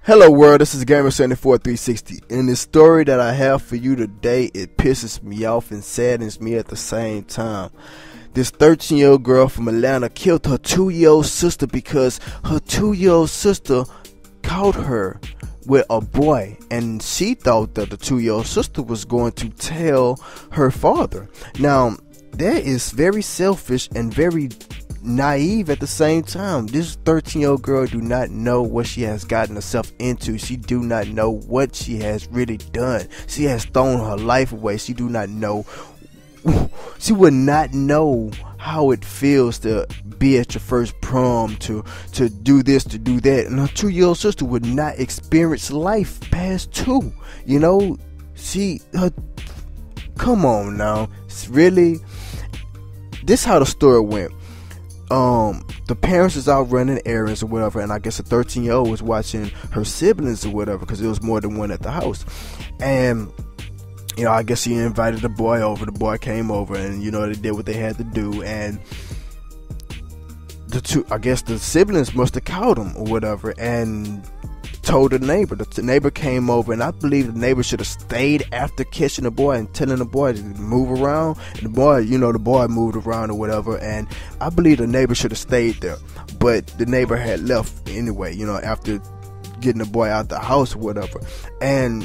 Hello world, this is Gamer74360. In the story that I have for you today, it pisses me off and saddens me at the same time. This 13-year-old girl from Atlanta killed her 2-year-old sister because her 2-year-old sister caught her with a boy, and she thought that the 2-year-old sister was going to tell her father. Now, that is very selfish and very naive at the same time. This 13-year-old girl do not know what she has gotten herself into. She do not know what she has really done. She has thrown her life away. She do not know. She would not know how it feels to be at your first prom, to do this, to do that, and her 2-year-old sister would not experience life past 2. You know, come on now, really. This how the story went. The parents is out running errands or whatever, and I guess the 13-year-old was watching her siblings or whatever, because there was more than one at the house. And you know, I guess she invited the boy over. The boy came over, and you know, they did what they had to do. And I guess the siblings must have caught him or whatever, and told the neighbor. The neighbor came over, and I believe the neighbor should have stayed after catching the boy and telling the boy to move around. And the boy, you know, the boy moved around or whatever, and I believe the neighbor should have stayed there. But the neighbor had left anyway, you know, after getting the boy out the house or whatever. And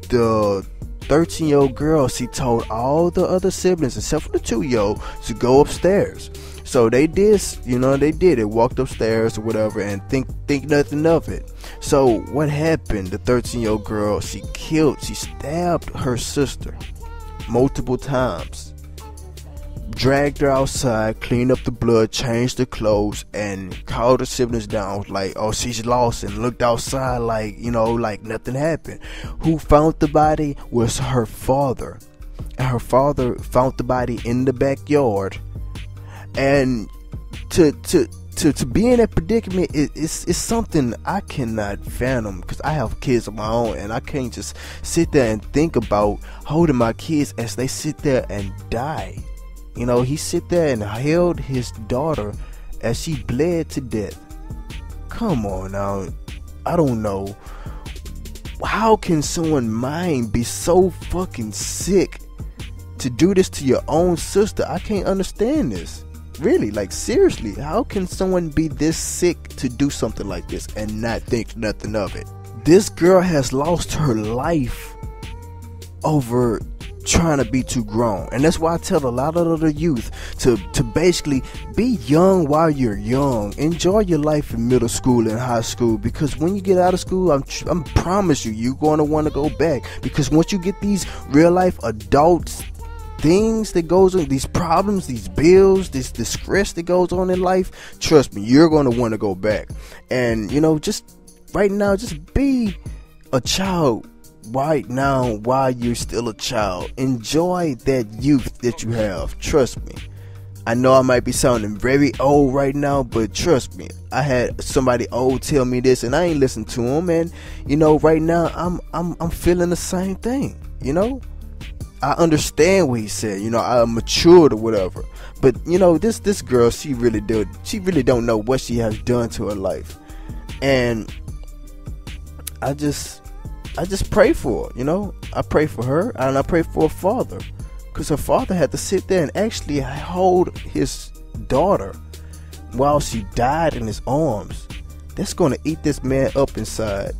the 13-year-old girl, she told all the other siblings except for the 2-year-old to go upstairs. So they did, you know, they did it, walked upstairs or whatever, and think nothing of it. So what happened? The 13-year-old girl, she stabbed her sister multiple times, dragged her outside, cleaned up the blood, changed the clothes, and called the siblings down like, oh, she's lost, and looked outside like, you know, like nothing happened. Who found the body was her father, and her father found the body in the backyard. And to be in that predicament is something I cannot fathom, because I have kids of my own, and I can't just sit there and think about holding my kids as they sit there and die. You know, he sit there and held his daughter as she bled to death. Come on now, I don't know. How can someone's mind be so fucking sick to do this to your own sister? I can't understand this. Really, like seriously, how can someone be this sick to do something like this and not think nothing of it? This girl has lost her life over trying to be too grown, and that's why I tell a lot of the youth to basically be young while you're young. Enjoy your life in middle school and high school, because when you get out of school, I'm promise you're going to want to go back, because once you get these real life adults things that goes on, these problems, these bills, this stress that goes on in life, trust me, you're going to want to go back. And you know, just right now, just be a child right now while you're still a child. Enjoy that youth that you have. Trust me. I know I might be sounding very old right now, but trust me, I had somebody old tell me this, and I ain't listened to him. And you know, right now I'm feeling the same thing. You know, I understand what he said. You know, I'm matured or whatever. But you know, this girl, she really don't know what she has done to her life. And I just pray for her. You know, I pray for her, and I pray for her father, because her father had to sit there and actually hold his daughter while she died in his arms. That's going to eat this man up inside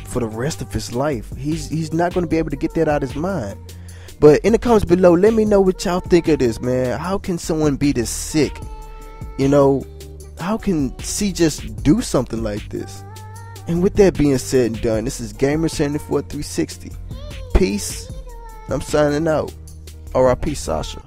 for the rest of his life. He's not going to be able to get that out of his mind. But in the comments below, let me know what y'all think of this, man. How can someone be this sick? You know, how can she just do something like this? And with that being said and done, this is Gamer74360. Peace. I'm signing out. R.I.P. Sasha.